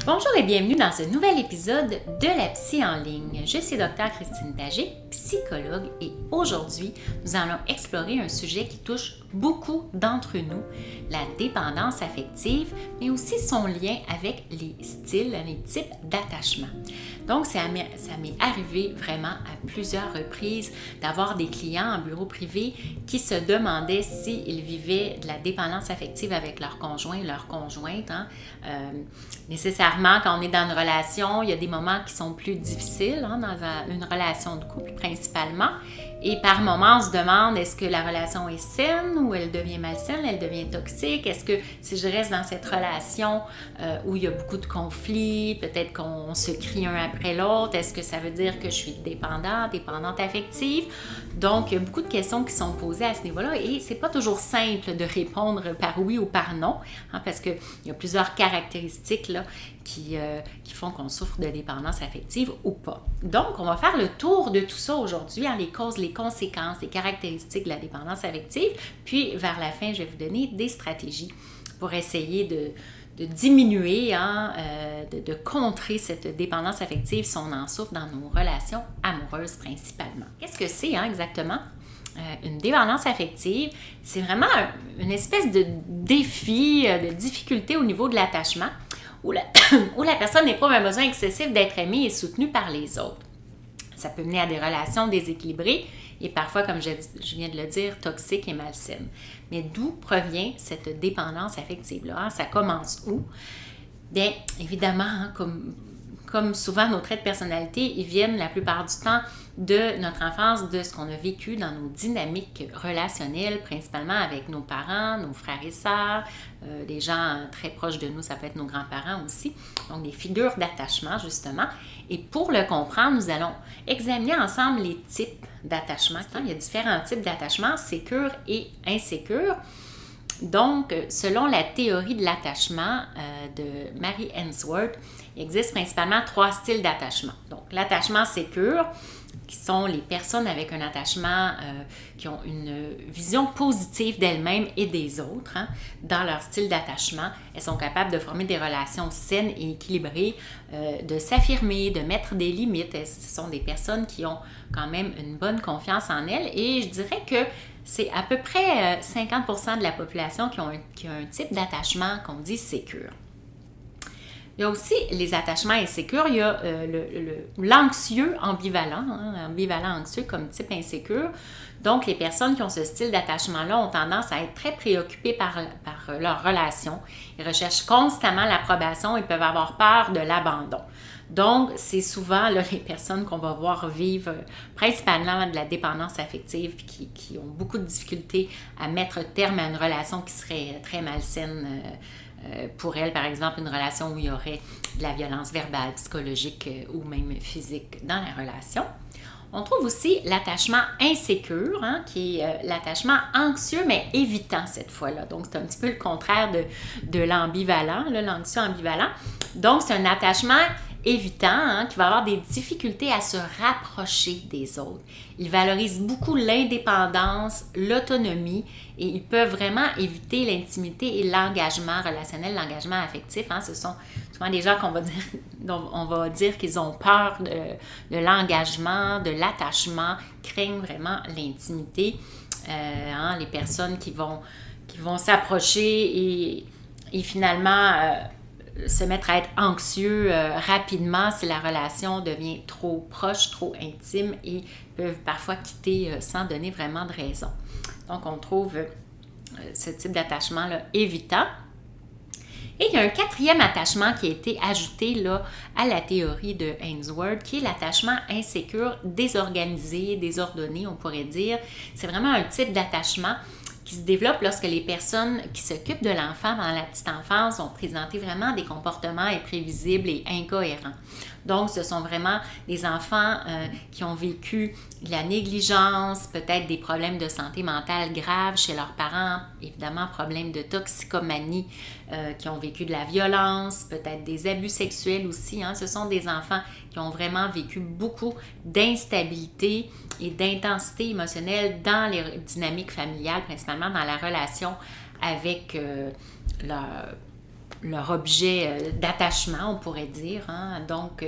Bonjour et bienvenue dans ce nouvel épisode de la Psy en ligne. Je suis Dr Christine Dager, psychologue, et aujourd'hui, nous allons explorer un sujet qui touche beaucoup d'entre nous, la dépendance affective, mais aussi son lien avec les styles, les types d'attachement. Donc, ça m'est arrivé vraiment à plusieurs reprises d'avoir des clients en bureau privé qui se demandaient s'ils vivaient de la dépendance affective avec leur conjoint ou leur conjointe. Nécessairement, quand on est dans une relation, il y a des moments qui sont plus difficiles dans une relation de couple principalement. Et par moments, on se demande, est-ce que la relation est saine ou elle devient malsaine, elle devient toxique? Est-ce que si je reste dans cette relation où il y a beaucoup de conflits, peut-être qu'on se crie un après l'autre, est-ce que ça veut dire que je suis dépendante affective? Donc, il y a beaucoup de questions qui sont posées à ce niveau-là et c'est pas toujours simple de répondre par oui ou par non, parce qu'il y a plusieurs caractéristiques là, qui font qu'on souffre de dépendance affective ou pas. Donc, on va faire le tour de tout ça aujourd'hui, les causes, les conséquences, les caractéristiques de la dépendance affective. Puis, vers la fin, je vais vous donner des stratégies pour essayer de diminuer, de contrer cette dépendance affective si on en souffre dans nos relations amoureuses principalement. Qu'est-ce que c'est exactement? Une dépendance affective, c'est vraiment une espèce de défi, de difficulté au niveau de l'attachement où la personne éprouve un besoin excessif d'être aimée et soutenue par les autres. Ça peut mener à des relations déséquilibrées et parfois, comme je viens de le dire, toxiques et malsaines. Mais d'où provient cette dépendance affective-là? Ça commence où? Bien, évidemment, comme souvent nos traits de personnalité, ils viennent la plupart du temps de notre enfance, de ce qu'on a vécu dans nos dynamiques relationnelles, principalement avec nos parents, nos frères et sœurs, des gens très proches de nous, ça peut être nos grands-parents aussi, donc des figures d'attachement justement. Et pour le comprendre, nous allons examiner ensemble les types d'attachement. Il y a différents types d'attachement, sécures et insécures. Donc, selon la théorie de l'attachement de Mary Ainsworth, il existe principalement 3 styles d'attachement. Donc, l'attachement sécure, qui sont les personnes avec un attachement qui ont une vision positive d'elles-mêmes et des autres dans leur style d'attachement. Elles sont capables de former des relations saines et équilibrées, de s'affirmer, de mettre des limites. Ce sont des personnes qui ont quand même une bonne confiance en elles et je dirais que c'est à peu près 50% de la population qui a un type d'attachement qu'on dit sécure. Il y a aussi les attachements insécures. Il y a l'anxieux ambivalent, ambivalent anxieux comme type insécure. Donc, les personnes qui ont ce style d'attachement-là ont tendance à être très préoccupées par leur relation. Ils recherchent constamment l'approbation et peuvent avoir peur de l'abandon. Donc, c'est souvent là, les personnes qu'on va voir vivre principalement de la dépendance affective qui ont beaucoup de difficultés à mettre terme à une relation qui serait très malsaine pour elles, par exemple, une relation où il y aurait de la violence verbale, psychologique ou même physique dans la relation. On trouve aussi l'attachement insécure, qui est l'attachement anxieux, mais évitant cette fois-là. Donc, c'est un petit peu le contraire de l'ambivalent, l'anxieux ambivalent. Donc, c'est un attachement évitant, qui va avoir des difficultés à se rapprocher des autres. Ils valorisent beaucoup l'indépendance, l'autonomie et ils peuvent vraiment éviter l'intimité et l'engagement relationnel, l'engagement affectif. Ce sont souvent des gens dont on va dire qu'ils ont peur de l'engagement, de l'attachement, craignent vraiment l'intimité. Les personnes qui vont s'approcher et finalement se mettre à être anxieux rapidement si la relation devient trop proche, trop intime et peuvent parfois quitter sans donner vraiment de raison. Donc, on trouve ce type d'attachement-là évitant. Et il y a un 4e attachement qui a été ajouté là, à la théorie de Ainsworth, qui est l'attachement insécure, désorganisé, désordonné, on pourrait dire. C'est vraiment un type d'attachement qui se développe lorsque les personnes qui s'occupent de l'enfant dans la petite enfance vont présenter vraiment des comportements imprévisibles et incohérents. Donc, ce sont vraiment des enfants qui ont vécu de la négligence, peut-être des problèmes de santé mentale graves chez leurs parents, évidemment, problèmes de toxicomanie, qui ont vécu de la violence, peut-être des abus sexuels aussi. Ce sont des enfants qui ont vraiment vécu beaucoup d'instabilité et d'intensité émotionnelle dans les dynamiques familiales, principalement dans la relation avec leur objet d'attachement, on pourrait dire. Hein. Donc,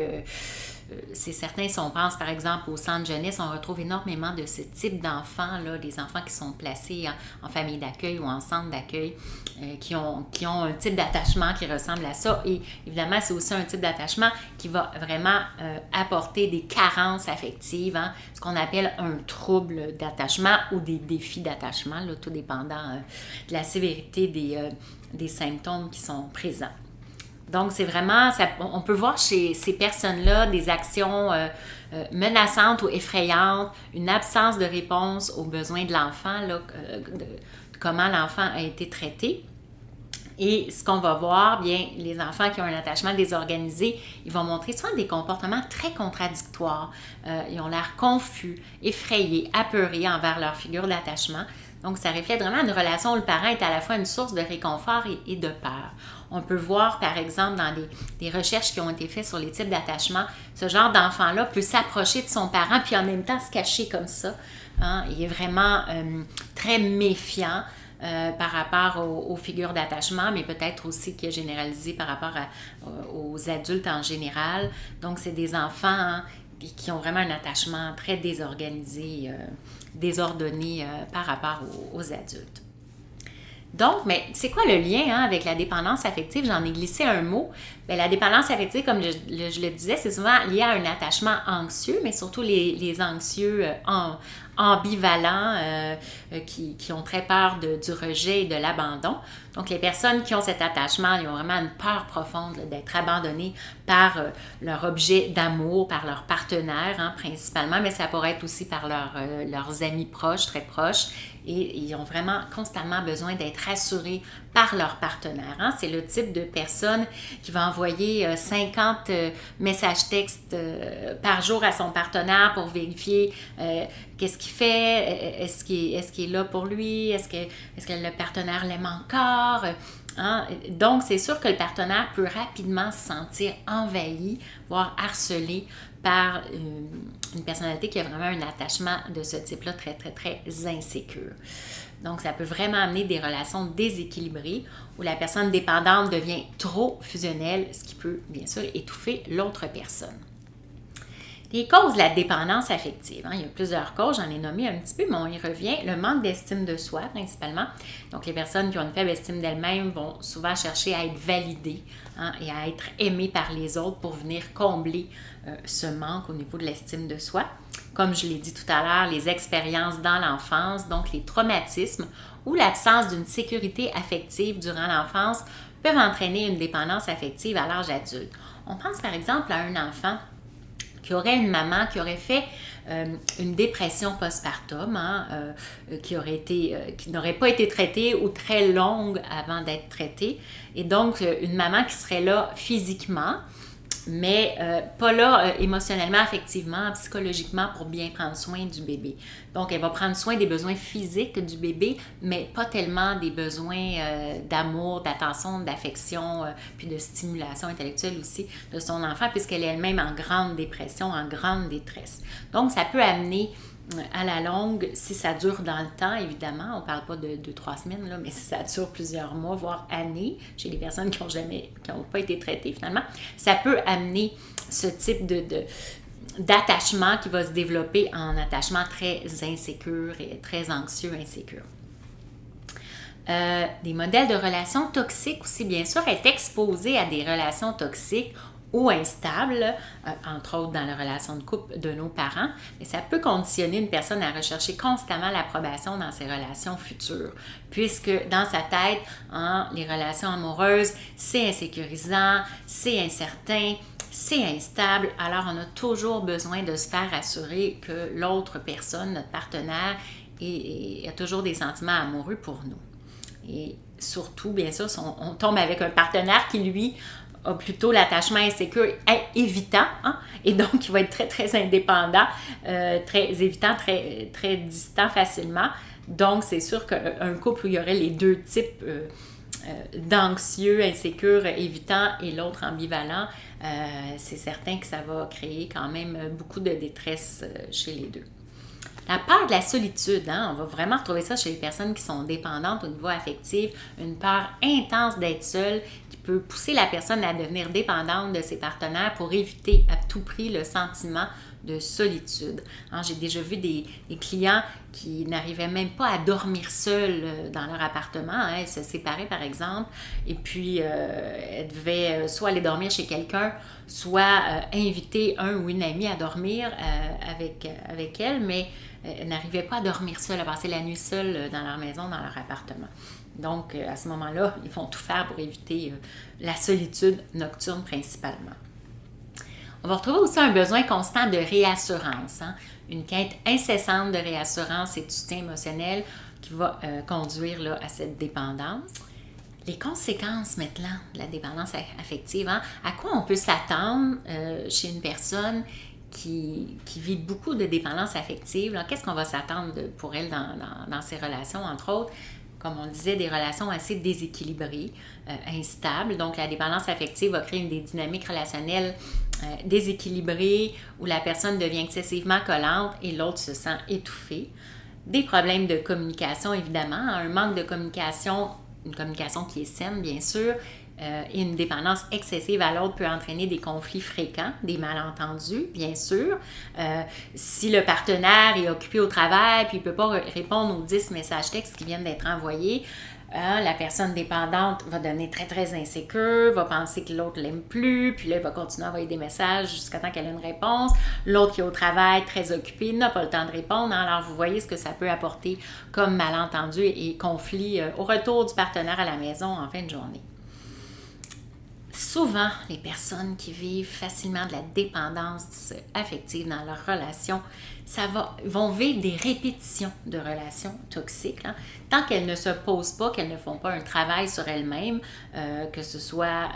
c'est certain, si on pense par exemple au centre jeunesse, on retrouve énormément de ce type d'enfants-là, des enfants qui sont placés en famille d'accueil ou en centre d'accueil, qui ont un type d'attachement qui ressemble à ça. Et évidemment, c'est aussi un type d'attachement qui va vraiment apporter des carences affectives, hein, ce qu'on appelle un trouble d'attachement ou des défis d'attachement, là, tout dépendant de la sévérité des symptômes qui sont présents. Donc, c'est vraiment, on peut voir chez ces personnes-là des actions menaçantes ou effrayantes, une absence de réponse aux besoins de l'enfant, là, comment l'enfant a été traité. Et ce qu'on va voir, bien, les enfants qui ont un attachement désorganisé, ils vont montrer souvent des comportements très contradictoires. Ils ont l'air confus, effrayés, apeurés envers leur figure d'attachement. Donc, ça reflète vraiment une relation où le parent est à la fois une source de réconfort et de peur. On peut voir, par exemple, dans des recherches qui ont été faites sur les types d'attachement, ce genre d'enfant-là peut s'approcher de son parent puis en même temps se cacher comme ça. Hein? Il est vraiment très méfiant par rapport aux figures d'attachement, mais peut-être aussi qui est généralisé par rapport aux adultes en général. Donc, c'est des enfants hein, qui ont vraiment un attachement très désorganisé, désordonné par rapport aux adultes. Donc, mais c'est quoi le lien hein, avec la dépendance affective? J'en ai glissé un mot. Bien, la dépendance affective, comme je le disais, c'est souvent lié à un attachement anxieux, mais surtout les anxieux ambivalents qui ont très peur du rejet et de l'abandon. Donc, les personnes qui ont cet attachement, ils ont vraiment une peur profonde là, d'être abandonnées par leur objet d'amour, par leur partenaire hein, principalement, mais ça pourrait être aussi par leurs amis proches, très proches. Et ils ont vraiment constamment besoin d'être rassurés par leur partenaire. Hein. C'est le type de personne qui va envoyer 50 messages textes par jour à son partenaire pour vérifier qu'est-ce qu'il fait, est-ce qu'il est là pour lui, est-ce que le partenaire l'aime encore. Hein? Donc, c'est sûr que le partenaire peut rapidement se sentir envahi, voire harcelé par une personnalité qui a vraiment un attachement de ce type-là très, très, très insécure. Donc, ça peut vraiment amener des relations déséquilibrées où la personne dépendante devient trop fusionnelle, ce qui peut, bien sûr, étouffer l'autre personne. Les causes de la dépendance affective, hein, il y a plusieurs causes, j'en ai nommé un petit peu, mais on y revient. Le manque d'estime de soi, principalement. Donc, les personnes qui ont une faible estime d'elles-mêmes vont souvent chercher à être validées hein, et à être aimées par les autres pour venir combler ce manque au niveau de l'estime de soi. Comme je l'ai dit tout à l'heure, les expériences dans l'enfance, donc les traumatismes ou l'absence d'une sécurité affective durant l'enfance peuvent entraîner une dépendance affective à l'âge adulte. On pense par exemple à un enfant qui aurait une maman qui aurait fait une dépression postpartum, hein, qui n'aurait pas été traitée ou très longue avant d'être traitée. Et donc, une maman qui serait là physiquement, mais pas là émotionnellement, affectivement, psychologiquement pour bien prendre soin du bébé. Donc, elle va prendre soin des besoins physiques du bébé, mais pas tellement des besoins d'amour, d'attention, d'affection, puis de stimulation intellectuelle aussi de son enfant, puisqu'elle est elle-même en grande dépression, en grande détresse. Donc, ça peut amener à la longue, si ça dure dans le temps, évidemment, on ne parle pas de 2-3 semaines, là, mais si ça dure plusieurs mois, voire années, chez les personnes qui n'ont pas été traitées finalement, ça peut amener ce type d'attachement qui va se développer en attachement très insécure et très anxieux, insécure. Des modèles de relations toxiques aussi, bien sûr, être exposé à des relations toxiques ou instables, entre autres dans la relation de couple de nos parents, mais ça peut conditionner une personne à rechercher constamment l'approbation dans ses relations futures, puisque dans sa tête, hein, les relations amoureuses, c'est insécurisant, c'est incertain, c'est instable, alors on a toujours besoin de se faire assurer que l'autre personne, notre partenaire, a toujours des sentiments amoureux pour nous. Et surtout, bien sûr, si on tombe avec un partenaire qui, lui, a plutôt l'attachement insécure évitant, hein? Et donc il va être très, très indépendant, très évitant, très, très distant facilement. Donc, c'est sûr qu'un couple où il y aurait les deux types d'anxieux, insécure, évitant et l'autre ambivalent, c'est certain que ça va créer quand même beaucoup de détresse chez les deux. La peur de la solitude, hein, on va vraiment retrouver ça chez les personnes qui sont dépendantes au niveau affectif, une peur intense d'être seule qui peut pousser la personne à devenir dépendante de ses partenaires pour éviter à tout prix le sentiment de solitude. Hein, j'ai déjà vu des clients qui n'arrivaient même pas à dormir seuls dans leur appartement. Hein, elles se séparaient, par exemple, et puis elles devaient soit aller dormir chez quelqu'un, soit inviter un ou une amie à dormir avec elles, mais elles n'arrivaient pas à dormir seules, à passer la nuit seules dans leur maison, dans leur appartement. Donc, à ce moment-là, ils vont tout faire pour éviter la solitude nocturne principalement. On va retrouver aussi un besoin constant de réassurance, hein? Une quête incessante de réassurance et de soutien émotionnel qui va conduire là, à cette dépendance. Les conséquences maintenant de la dépendance affective, hein? À quoi on peut s'attendre chez une personne qui vit beaucoup de dépendance affective? Qu'est-ce qu'on va s'attendre pour elle dans ses relations, entre autres? Comme on disait, des relations assez déséquilibrées, instables. Donc, la dépendance affective va créer des dynamiques relationnelles déséquilibrées où la personne devient excessivement collante et l'autre se sent étouffé. Des problèmes de communication, évidemment. Un manque de communication, une communication qui est saine, bien sûr, et une dépendance excessive à l'autre peut entraîner des conflits fréquents, des malentendus, bien sûr. Si le partenaire est occupé au travail puis il ne peut pas répondre aux 10 messages textes qui viennent d'être envoyés, la personne dépendante va devenir très, très insécure, va penser que l'autre ne l'aime plus, puis là, il va continuer à envoyer des messages jusqu'à temps qu'elle ait une réponse. L'autre qui est au travail, très occupé, n'a pas le temps de répondre. Alors, vous voyez ce que ça peut apporter comme malentendu et conflit au retour du partenaire à la maison en fin de journée. Souvent, les personnes qui vivent facilement de la dépendance affective dans leur relation, vont vivre des répétitions de relations toxiques. Hein, tant qu'elles ne se posent pas, qu'elles ne font pas un travail sur elles-mêmes, que ce soit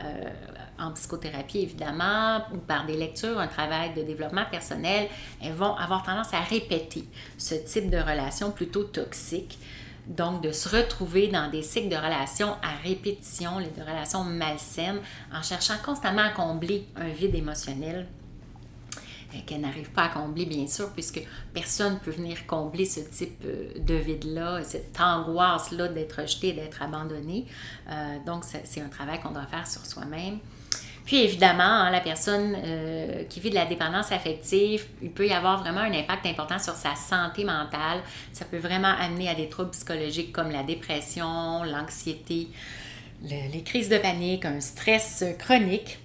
en psychothérapie évidemment, ou par des lectures, un travail de développement personnel, elles vont avoir tendance à répéter ce type de relations plutôt toxiques. Donc, de se retrouver dans des cycles de relations à répétition, de relations malsaines, en cherchant constamment à combler un vide émotionnel qu'elle n'arrive pas à combler, bien sûr, puisque personne ne peut venir combler ce type de vide-là, cette angoisse-là d'être rejeté, d'être abandonné. Donc, c'est un travail qu'on doit faire sur soi-même. Puis évidemment, hein, la personne qui vit de la dépendance affective, il peut y avoir vraiment un impact important sur sa santé mentale. Ça peut vraiment amener à des troubles psychologiques comme la dépression, l'anxiété, les crises de panique, un stress chronique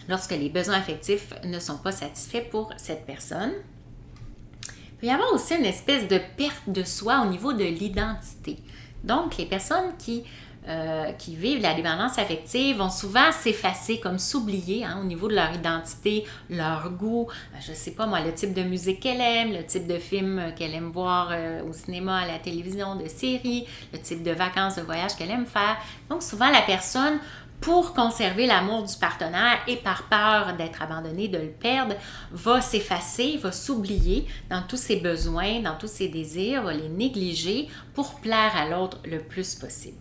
lorsque les besoins affectifs ne sont pas satisfaits pour cette personne. Il peut y avoir aussi une espèce de perte de soi au niveau de l'identité. Donc, les personnes qui vivent la dépendance affective vont souvent s'effacer, comme s'oublier au niveau de leur identité, leur goût, je ne sais pas moi, le type de musique qu'elle aime, le type de film qu'elle aime voir au cinéma, à la télévision, de séries, le type de vacances, de voyage qu'elle aime faire. Donc souvent la personne, pour conserver l'amour du partenaire et par peur d'être abandonnée, de le perdre, va s'effacer, va s'oublier dans tous ses besoins, dans tous ses désirs, va les négliger pour plaire à l'autre le plus possible.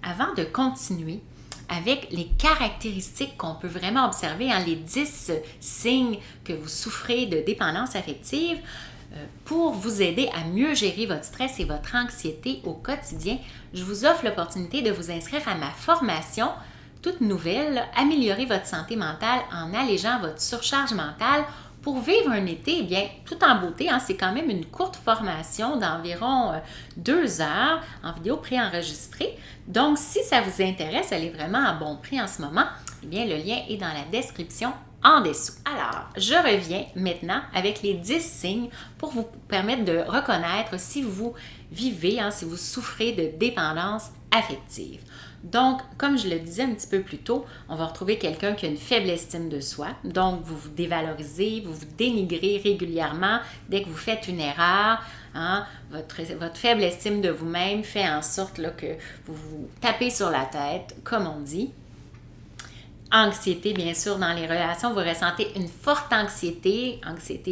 Avant de continuer avec les caractéristiques qu'on peut vraiment observer, les 10 signes que vous souffrez de dépendance affective, pour vous aider à mieux gérer votre stress et votre anxiété au quotidien, je vous offre l'opportunité de vous inscrire à ma formation toute nouvelle, Améliorer votre santé mentale en allégeant votre surcharge mentale pour vivre un été, tout en beauté. C'est quand même une courte formation d'environ 2 heures en vidéo préenregistrée. Donc, si ça vous intéresse, elle est vraiment à bon prix en ce moment, le lien est dans la description en dessous. Alors, je reviens maintenant avec les 10 signes pour vous permettre de reconnaître si vous vivez, si vous souffrez de dépendance affective. Donc, comme je le disais un petit peu plus tôt, on va retrouver quelqu'un qui a une faible estime de soi. Donc, vous vous dévalorisez, vous vous dénigrez régulièrement dès que vous faites une erreur. Votre faible estime de vous-même fait en sorte que vous vous tapez sur la tête, comme on dit. Anxiété, bien sûr, dans les relations, vous ressentez une forte anxiété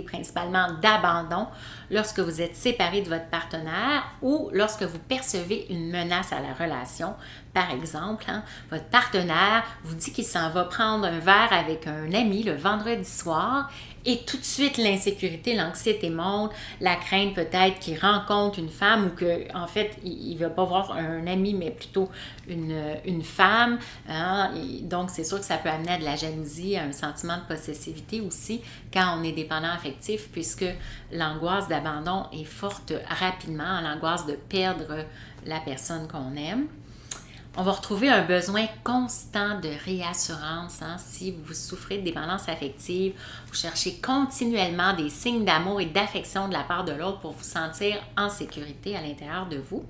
principalement d'abandon lorsque vous êtes séparé de votre partenaire ou lorsque vous percevez une menace à la relation. Par exemple, votre partenaire vous dit qu'il s'en va prendre un verre avec un ami le vendredi soir Et tout de suite, l'insécurité, l'anxiété monte, la crainte peut-être qu'il rencontre une femme ou qu'en fait, il ne va pas voir un ami, mais plutôt une femme. Hein? Donc, c'est sûr que ça peut amener à de la jalousie, à un sentiment de possessivité aussi quand on est dépendant affectif, puisque l'angoisse d'abandon est forte rapidement, l'angoisse de perdre la personne qu'on aime. On va retrouver un besoin constant de réassurance. Hein? Si vous souffrez de dépendance affective, vous cherchez continuellement des signes d'amour et d'affection de la part de l'autre pour vous sentir en sécurité à l'intérieur de vous.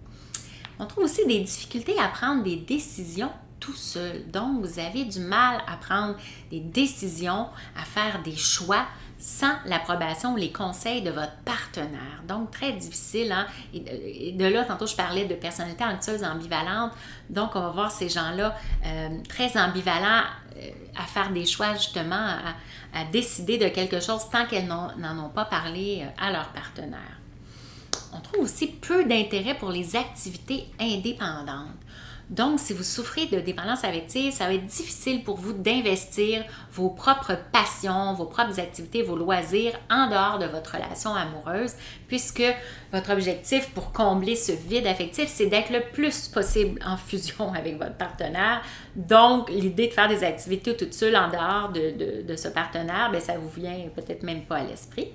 On trouve aussi des difficultés à prendre des décisions tout seul. Donc, vous avez du mal à prendre des décisions, à faire des choix sans l'approbation ou les conseils de votre partenaire. Donc, très difficile. Hein? Et de là, tantôt, je parlais de personnalité anxieuse ambivalente. Donc, on va voir ces gens-là très ambivalents à faire des choix, justement, à décider de quelque chose tant qu'elles n'en ont pas parlé à leur partenaire. On trouve aussi peu d'intérêt pour les activités indépendantes. Donc, si vous souffrez de dépendance affective, ça va être difficile pour vous d'investir vos propres passions, vos propres activités, vos loisirs en dehors de votre relation amoureuse, puisque votre objectif pour combler ce vide affectif, c'est d'être le plus possible en fusion avec votre partenaire. Donc, l'idée de faire des activités toute seule en dehors de ce partenaire, bien, ça vous vient peut-être même pas à l'esprit.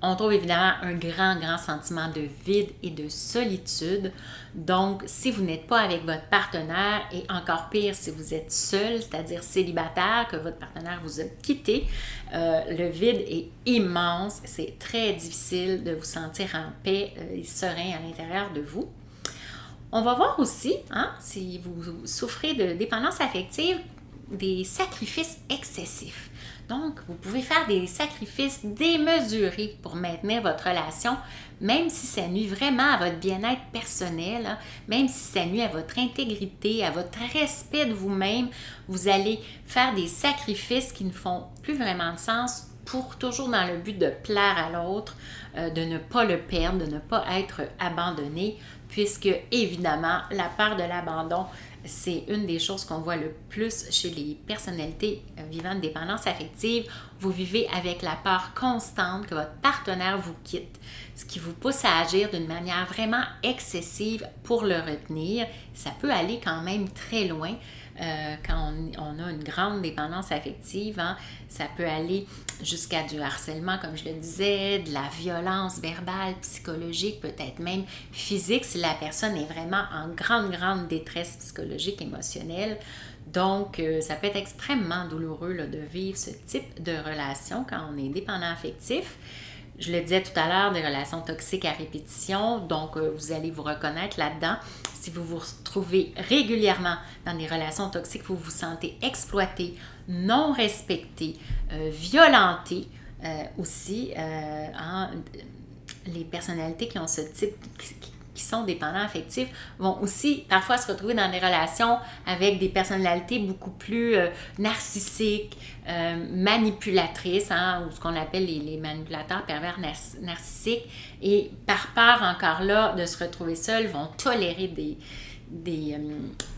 On trouve évidemment un grand sentiment de vide et de solitude. Donc, si vous n'êtes pas avec votre partenaire, et encore pire si vous êtes seul, c'est-à-dire célibataire, que votre partenaire vous a quitté, le vide est immense. C'est très difficile de vous sentir en paix et serein à l'intérieur de vous. On va voir aussi, hein, si vous souffrez de dépendance affective, des sacrifices excessifs. Donc, vous pouvez faire des sacrifices démesurés pour maintenir votre relation, même si ça nuit vraiment à votre bien-être personnel, hein, même si ça nuit à votre intégrité, à votre respect de vous-même. Vous allez faire des sacrifices qui ne font plus vraiment de sens pour toujours dans le but de plaire à l'autre, de ne pas le perdre, de ne pas être abandonné, puisque évidemment, la peur de l'abandon, c'est une des choses qu'on voit le plus chez les personnalités vivant de dépendance affective. Vous vivez avec la peur constante que votre partenaire vous quitte, ce qui vous pousse à agir d'une manière vraiment excessive pour le retenir. Ça peut aller quand même très loin. Quand on a une grande dépendance affective, hein, ça peut aller jusqu'à du harcèlement, comme je le disais, de la violence verbale, psychologique, peut-être même physique, si la personne est vraiment en grande détresse psychologique, émotionnelle. Donc, ça peut être extrêmement douloureux là, de vivre ce type de relation quand on est dépendant affectif. Je le disais tout à l'heure, des relations toxiques à répétition, donc vous allez vous reconnaître là-dedans. Si vous vous retrouvez régulièrement dans des relations toxiques, vous vous sentez exploité, non respecté, violenté aussi, les personnalités qui ont ce type, qui sont dépendants affectifs, vont aussi parfois se retrouver dans des relations avec des personnalités beaucoup plus narcissiques, manipulatrices, hein, ou ce qu'on appelle les manipulateurs pervers narcissiques, et par peur encore là de se retrouver seuls, vont tolérer des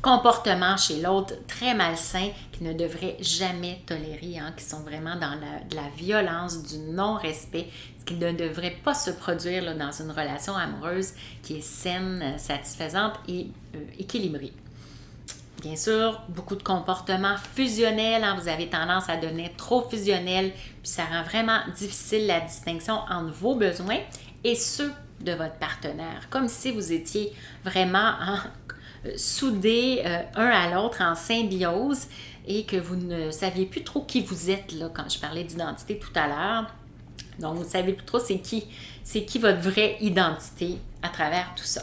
comportements chez l'autre très malsains qu'ils ne devraient jamais tolérer, hein, qui sont vraiment dans de la violence, du non-respect, ce qui ne devrait pas se produire là, dans une relation amoureuse qui est saine, satisfaisante et équilibrée. Bien sûr, beaucoup de comportements fusionnels, hein, vous avez tendance à devenir trop fusionnel, puis ça rend vraiment difficile la distinction entre vos besoins et ceux de votre partenaire, comme si vous étiez vraiment soudés un à l'autre en symbiose et que vous ne saviez plus trop qui vous êtes, là, quand je parlais d'identité tout à l'heure. Donc, vous ne savez plus trop c'est qui votre vraie identité à travers tout ça.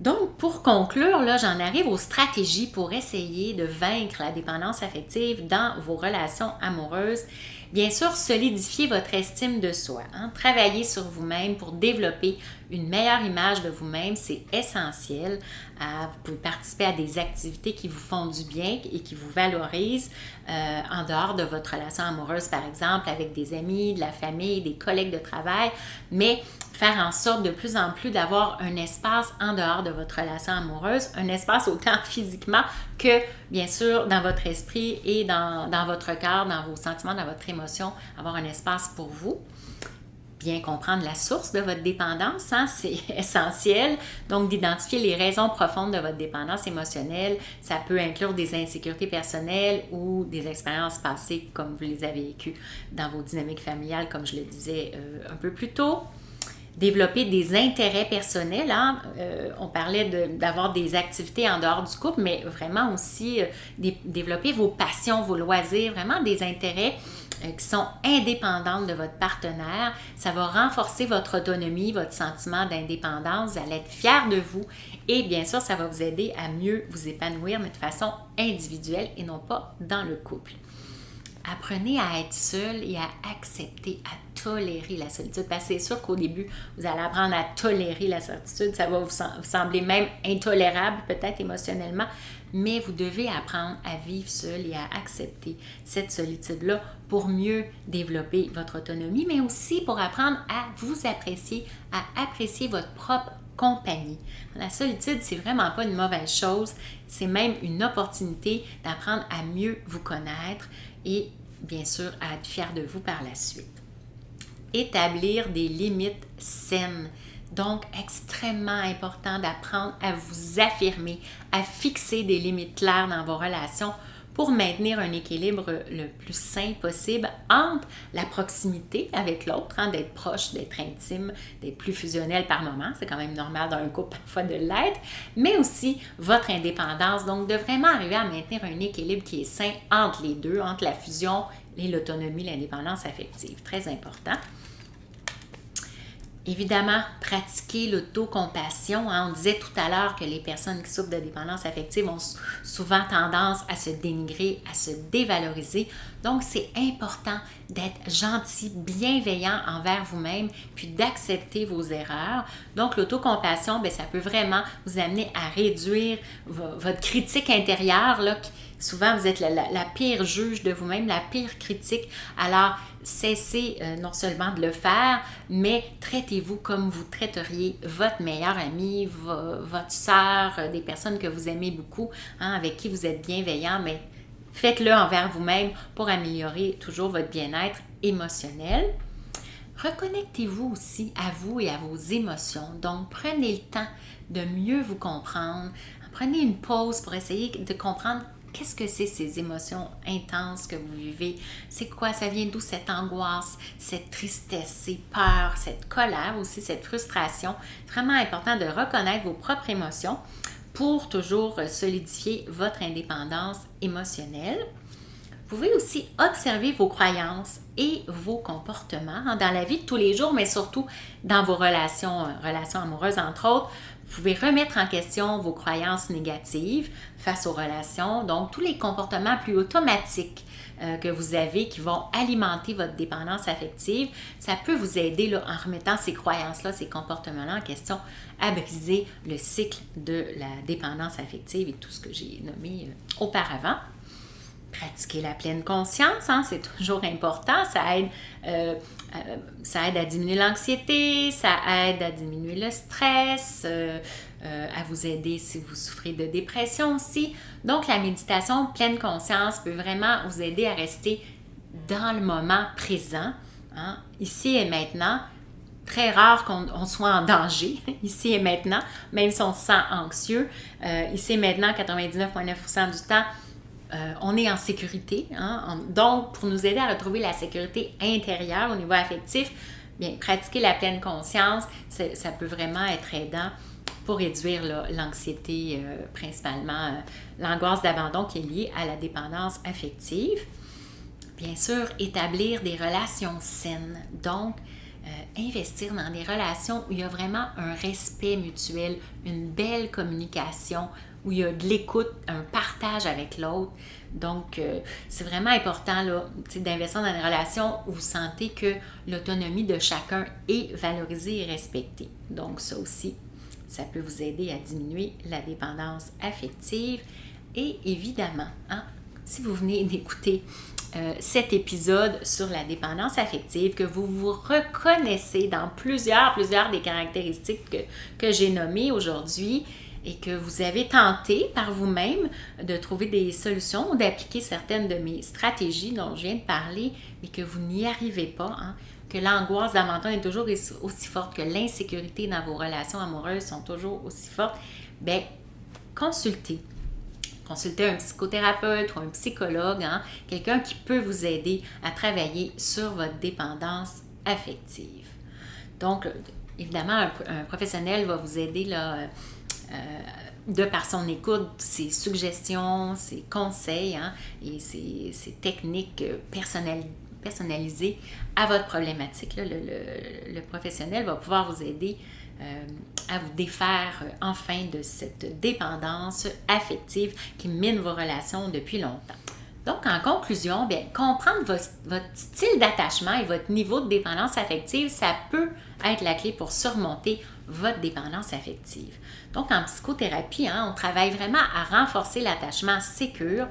Donc, pour conclure, là, j'en arrive aux stratégies pour essayer de vaincre la dépendance affective dans vos relations amoureuses. Bien sûr, solidifiez votre estime de soi. Hein? Travaillez sur vous-même pour développer une meilleure image de vous-même, c'est essentiel. Vous pouvez participer à des activités qui vous font du bien et qui vous valorisent en dehors de votre relation amoureuse, par exemple, avec des amis, de la famille, des collègues de travail, mais faire en sorte de plus en plus d'avoir un espace en dehors de votre relation amoureuse, un espace autant physiquement que, bien sûr, dans votre esprit et dans votre cœur, dans vos sentiments, dans votre émotion. émotions, avoir un espace pour vous. Bien comprendre la source de votre dépendance, hein, c'est essentiel. Donc, d'identifier les raisons profondes de votre dépendance émotionnelle. Ça peut inclure des insécurités personnelles ou des expériences passées comme vous les avez vécues dans vos dynamiques familiales, comme je le disais un peu plus tôt. Développer des intérêts personnels. Hein? On parlait d'avoir des activités en dehors du couple, mais vraiment aussi développer vos passions, vos loisirs, vraiment des intérêts qui sont indépendantes de votre partenaire. Ça va renforcer votre autonomie, votre sentiment d'indépendance. Vous allez être fier de vous et bien sûr, ça va vous aider à mieux vous épanouir, mais de façon individuelle et non pas dans le couple. Apprenez à être seul et à accepter, à tolérer la solitude. Parce que c'est sûr qu'au début, vous allez apprendre à tolérer la solitude. Ça va vous sembler même intolérable, peut-être émotionnellement, mais vous devez apprendre à vivre seul et à accepter cette solitude-là pour mieux développer votre autonomie, mais aussi pour apprendre à vous apprécier, à apprécier votre propre compagnie. La solitude, c'est vraiment pas une mauvaise chose, c'est même une opportunité d'apprendre à mieux vous connaître et bien sûr à être fier de vous par la suite. Établir des limites saines. Donc, extrêmement important d'apprendre à vous affirmer, à fixer des limites claires dans vos relations pour maintenir un équilibre le plus sain possible entre la proximité avec l'autre, hein, d'être proche, d'être intime, d'être plus fusionnel par moment, c'est quand même normal dans un couple parfois de l'être, mais aussi votre indépendance, donc de vraiment arriver à maintenir un équilibre qui est sain entre les deux, entre la fusion et l'autonomie, l'indépendance affective, très important. Évidemment, pratiquer l'autocompassion. Hein. On disait tout à l'heure que les personnes qui souffrent de dépendance affective ont souvent tendance à se dénigrer, à se dévaloriser. Donc, c'est important d'être gentil, bienveillant envers vous-même, puis d'accepter vos erreurs. Donc, l'autocompassion, bien, ça peut vraiment vous amener à réduire votre critique intérieure, là, souvent, vous êtes la pire juge de vous-même, la pire critique. Alors, cessez non seulement de le faire, mais traitez-vous comme vous traiteriez votre meilleur ami, votre sœur, des personnes que vous aimez beaucoup, hein, avec qui vous êtes bienveillant, mais faites-le envers vous-même pour améliorer toujours votre bien-être émotionnel. Reconnectez-vous aussi à vous et à vos émotions. Donc, prenez le temps de mieux vous comprendre. Prenez une pause pour essayer de comprendre qu'est-ce que c'est ces émotions intenses que vous vivez? C'est quoi? Ça vient d'où cette angoisse, cette tristesse, ces peurs, cette colère aussi, cette frustration? C'est vraiment important de reconnaître vos propres émotions pour toujours solidifier votre indépendance émotionnelle. Vous pouvez aussi observer vos croyances et vos comportements dans la vie de tous les jours, mais surtout dans vos relations amoureuses, entre autres. Vous pouvez remettre en question vos croyances négatives face aux relations, donc tous les comportements plus automatiques que vous avez qui vont alimenter votre dépendance affective. Ça peut vous aider là, en remettant ces croyances-là, ces comportements-là en question, à briser le cycle de la dépendance affective et tout ce que j'ai nommé auparavant. Pratiquer la pleine conscience, hein, c'est toujours important, ça aide à diminuer l'anxiété, ça aide à diminuer le stress, à vous aider si vous souffrez de dépression aussi. Donc la méditation pleine conscience peut vraiment vous aider à rester dans le moment présent, hein, ici et maintenant. Très rare qu'on soit en danger, ici et maintenant, même si on se sent anxieux. Ici et maintenant, 99,9% du temps, on est en sécurité. Hein? Donc, pour nous aider à retrouver la sécurité intérieure au niveau affectif, bien, pratiquer la pleine conscience, ça peut vraiment être aidant pour réduire là, l'anxiété, principalement l'angoisse d'abandon qui est liée à la dépendance affective. Bien sûr, établir des relations saines. Donc, investir dans des relations où il y a vraiment un respect mutuel, une belle communication, où il y a de l'écoute, un partage avec l'autre. Donc, c'est vraiment important là, d'investir dans des relations où vous sentez que l'autonomie de chacun est valorisée et respectée. Donc, ça aussi, ça peut vous aider à diminuer la dépendance affective. Et évidemment, hein, si vous venez d'écouter cet épisode sur la dépendance affective, que vous vous reconnaissez dans plusieurs des caractéristiques que j'ai nommées aujourd'hui, et que vous avez tenté par vous-même de trouver des solutions ou d'appliquer certaines de mes stratégies dont je viens de parler, mais que vous n'y arrivez pas, hein, que l'angoisse d'abandon est toujours aussi forte, que l'insécurité dans vos relations amoureuses sont toujours aussi fortes, bien, consultez. Consultez un psychothérapeute ou un psychologue, hein, quelqu'un qui peut vous aider à travailler sur votre dépendance affective. Donc, évidemment, un professionnel va vous aider là, de par son écoute, ses suggestions, ses conseils, hein, et ses techniques personnalisées à votre problématique. Là, le professionnel va pouvoir vous aider à vous défaire enfin de cette dépendance affective qui mine vos relations depuis longtemps. Donc, en conclusion, bien, comprendre votre style d'attachement et votre niveau de dépendance affective, ça peut être la clé pour surmonter votre dépendance affective. Donc, en psychothérapie, hein, on travaille vraiment à renforcer l'attachement sécure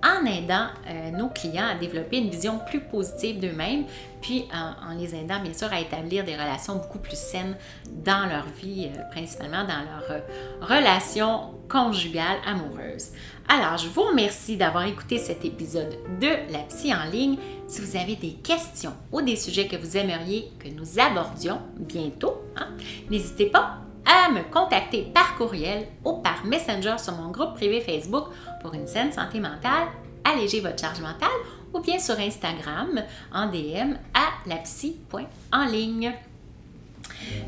en aidant nos clients à développer une vision plus positive d'eux-mêmes, puis en les aidant bien sûr à établir des relations beaucoup plus saines dans leur vie, principalement dans leur relation conjugale amoureuse. Alors, je vous remercie d'avoir écouté cet épisode de La Psy en ligne. Si vous avez des questions ou des sujets que vous aimeriez que nous abordions bientôt, hein, n'hésitez pas à me contacter par courriel ou par Messenger sur mon groupe privé Facebook pour une saine santé mentale, alléger votre charge mentale, ou bien sur Instagram en DM à lapsy.enligne.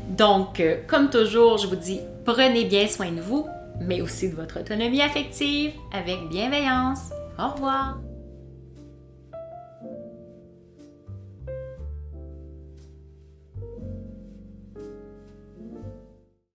Donc, comme toujours, je vous dis, prenez bien soin de vous, mais aussi de votre autonomie affective avec bienveillance. Au revoir!